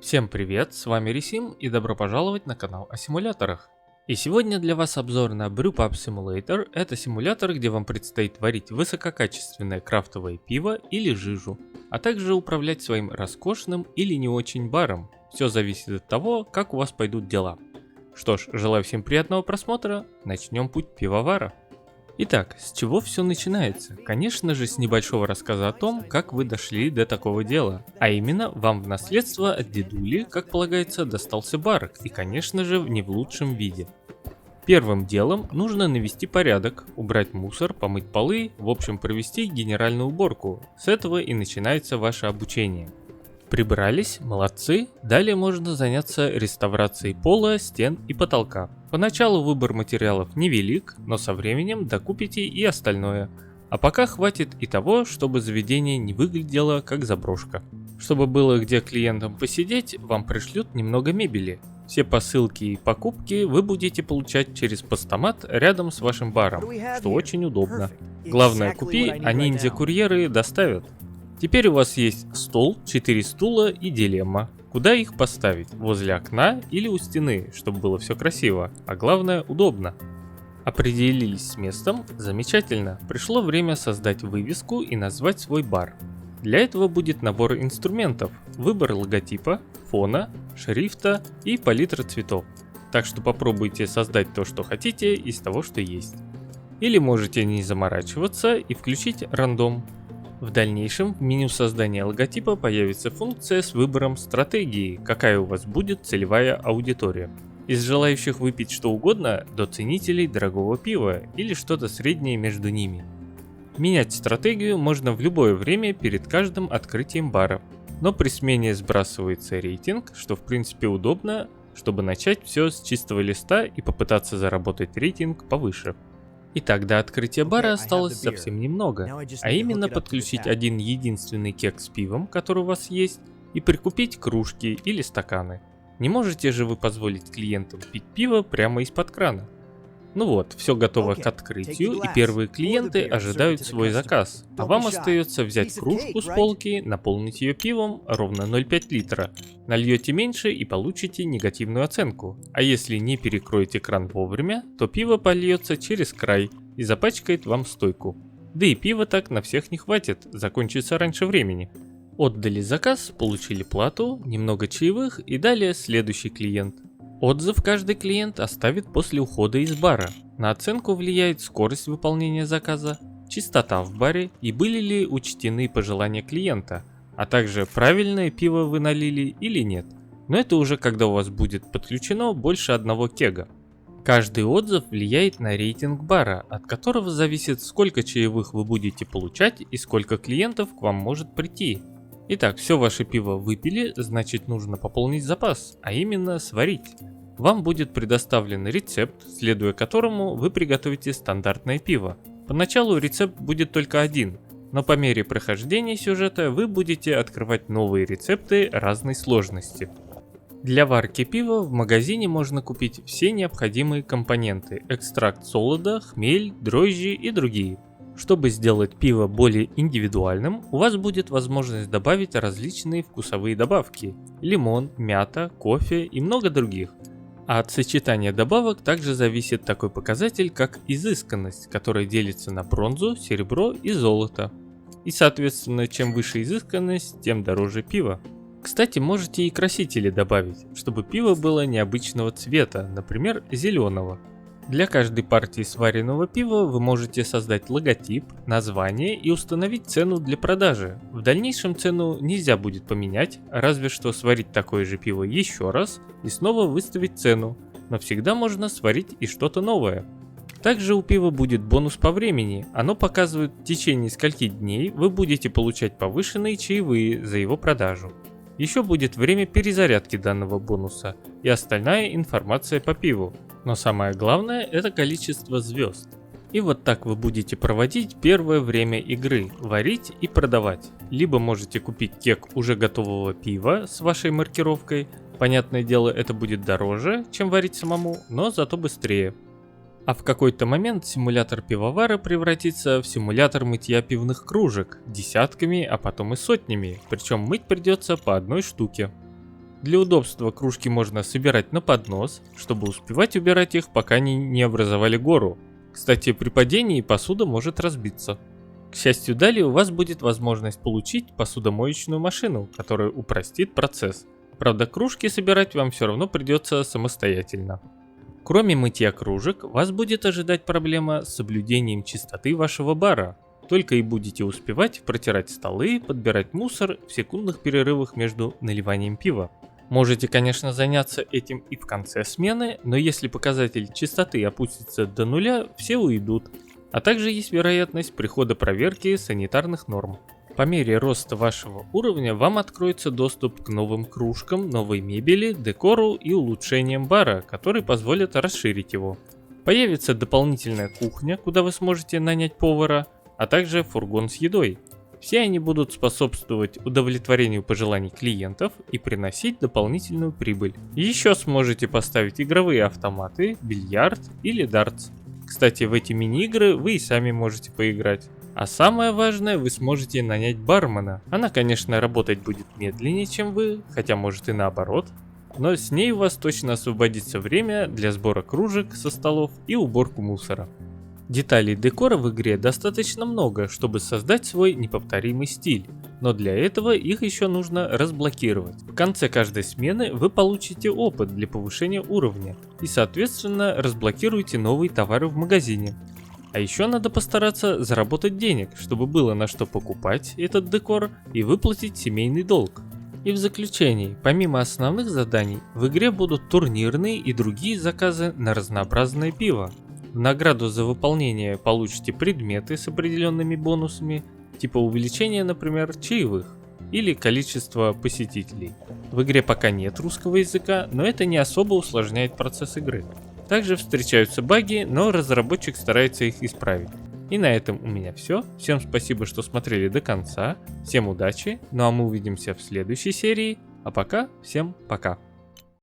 Всем привет, с вами Ресим и добро пожаловать на канал о симуляторах. И сегодня для вас обзор на Brewpub Simulator. Это симулятор, где вам предстоит варить высококачественное крафтовое пиво или жижу, а также управлять своим роскошным или не очень баром. Все зависит от того, как у вас пойдут дела. Что ж, желаю всем приятного просмотра, начнем путь пивовара. Итак, с чего все начинается? Конечно же, с небольшого рассказа о том, как вы дошли до такого дела. А именно, вам в наследство от дедули, как полагается, достался бар, и конечно же, не в лучшем виде. Первым делом нужно навести порядок, убрать мусор, помыть полы, в общем провести генеральную уборку. С этого и начинается ваше обучение. Прибрались, молодцы, далее можно заняться реставрацией пола, стен и потолка. Поначалу выбор материалов невелик, но со временем докупите и остальное. А пока хватит и того, чтобы заведение не выглядело как заброшка. Чтобы было где клиентам посидеть, вам пришлют немного мебели. Все посылки и покупки вы будете получать через постамат рядом с вашим баром, что очень удобно. Главное, купи, а ниндзя-курьеры доставят. Теперь у вас есть стол, 4 стула и дилемма. Куда их поставить? Возле окна или у стены, чтобы было все красиво, а главное удобно. Определились с местом? Замечательно. Пришло время создать вывеску и назвать свой бар. Для этого будет набор инструментов, выбор логотипа, фона, шрифта и палитра цветов. Так что попробуйте создать то, что хотите, из того, что есть. Или можете не заморачиваться и включить рандом. В дальнейшем в меню создания логотипа появится функция с выбором стратегии, какая у вас будет целевая аудитория. Из желающих выпить что угодно до ценителей дорогого пива или что-то среднее между ними. Менять стратегию можно в любое время перед каждым открытием бара, но при смене сбрасывается рейтинг, что в принципе удобно, чтобы начать все с чистого листа и попытаться заработать рейтинг повыше. Итак, до открытия бара осталось совсем немного, а именно подключить один единственный кeg с пивом, который у вас есть, и прикупить кружки или стаканы. Не можете же вы позволить клиентам пить пиво прямо из-под крана? Ну вот, все готово к открытию, и первые клиенты ожидают свой заказ, а вам остается взять кружку с полки, наполнить ее пивом ровно 0,5 литра. Нальете меньше и получите негативную оценку, а если не перекроете кран вовремя, то пиво польется через край и запачкает вам стойку. Да и пива так на всех не хватит, закончится раньше времени. Отдали заказ, получили плату, немного чаевых и далее следующий клиент. Отзыв каждый клиент оставит после ухода из бара. На оценку влияет скорость выполнения заказа, чистота в баре и были ли учтены пожелания клиента, а также правильное пиво вы налили или нет. Но это уже когда у вас будет подключено больше одного кега. Каждый отзыв влияет на рейтинг бара, от которого зависит, сколько чаевых вы будете получать и сколько клиентов к вам может прийти. Итак, все ваше пиво выпили, значит нужно пополнить запас, а именно сварить. Вам будет предоставлен рецепт, следуя которому вы приготовите стандартное пиво. Поначалу рецепт будет только один, но по мере прохождения сюжета вы будете открывать новые рецепты разной сложности. Для варки пива в магазине можно купить все необходимые компоненты: экстракт солода, хмель, дрожжи и другие. Чтобы сделать пиво более индивидуальным, у вас будет возможность добавить различные вкусовые добавки: лимон, мята, кофе и много других. А от сочетания добавок также зависит такой показатель, как изысканность, которая делится на бронзу, серебро и золото. И соответственно, чем выше изысканность, тем дороже пиво. Кстати, можете и красители добавить, чтобы пиво было необычного цвета, например, зеленого. Для каждой партии сваренного пива вы можете создать логотип, название и установить цену для продажи. В дальнейшем цену нельзя будет поменять, разве что сварить такое же пиво еще раз и снова выставить цену, но всегда можно сварить и что-то новое. Также у пива будет бонус по времени, оно показывает, в течение скольки дней вы будете получать повышенные чаевые за его продажу. Еще будет время перезарядки данного бонуса и остальная информация по пиву. Но самое главное — это количество звезд. И вот так вы будете проводить первое время игры, варить и продавать. Либо можете купить кег уже готового пива с вашей маркировкой. Понятное дело, это будет дороже, чем варить самому, но зато быстрее. А в какой-то момент симулятор пивовара превратится в симулятор мытья пивных кружек десятками, а потом и сотнями, причем мыть придется по одной штуке. Для удобства кружки можно собирать на поднос, чтобы успевать убирать их, пока они не образовали гору. Кстати, при падении посуда может разбиться. К счастью, далее у вас будет возможность получить посудомоечную машину, которая упростит процесс. Правда, кружки собирать вам все равно придется самостоятельно. Кроме мытья кружек, вас будет ожидать проблема с соблюдением чистоты вашего бара. Только и будете успевать протирать столы, подбирать мусор в секундных перерывах между наливанием пива. Можете, конечно, заняться этим и в конце смены, но если показатель чистоты опустится до нуля, все уйдут. А также есть вероятность прихода проверки санитарных норм. По мере роста вашего уровня вам откроется доступ к новым кружкам, новой мебели, декору и улучшениям бара, которые позволят расширить его. Появится дополнительная кухня, куда вы сможете нанять повара, а также фургон с едой. Все они будут способствовать удовлетворению пожеланий клиентов и приносить дополнительную прибыль. Еще сможете поставить игровые автоматы, бильярд или дартс. Кстати, в эти мини-игры вы и сами можете поиграть. А самое важное, вы сможете нанять бармена. Она, конечно, работать будет медленнее, чем вы, хотя может и наоборот. Но с ней у вас точно освободится время для сбора кружек со столов и уборку мусора. Деталей декора в игре достаточно много, чтобы создать свой неповторимый стиль, но для этого их еще нужно разблокировать. В конце каждой смены вы получите опыт для повышения уровня и, соответственно, разблокируете новые товары в магазине. А еще надо постараться заработать денег, чтобы было на что покупать этот декор и выплатить семейный долг. И в заключении, помимо основных заданий, в игре будут турнирные и другие заказы на разнообразное пиво. В награду за выполнение получите предметы с определенными бонусами, типа увеличения, например, чаевых или количества посетителей. В игре пока нет русского языка, но это не особо усложняет процесс игры. Также встречаются баги, но разработчик старается их исправить. И на этом у меня все. Всем спасибо, что смотрели до конца. Всем удачи, ну а мы увидимся в следующей серии. А пока, всем пока.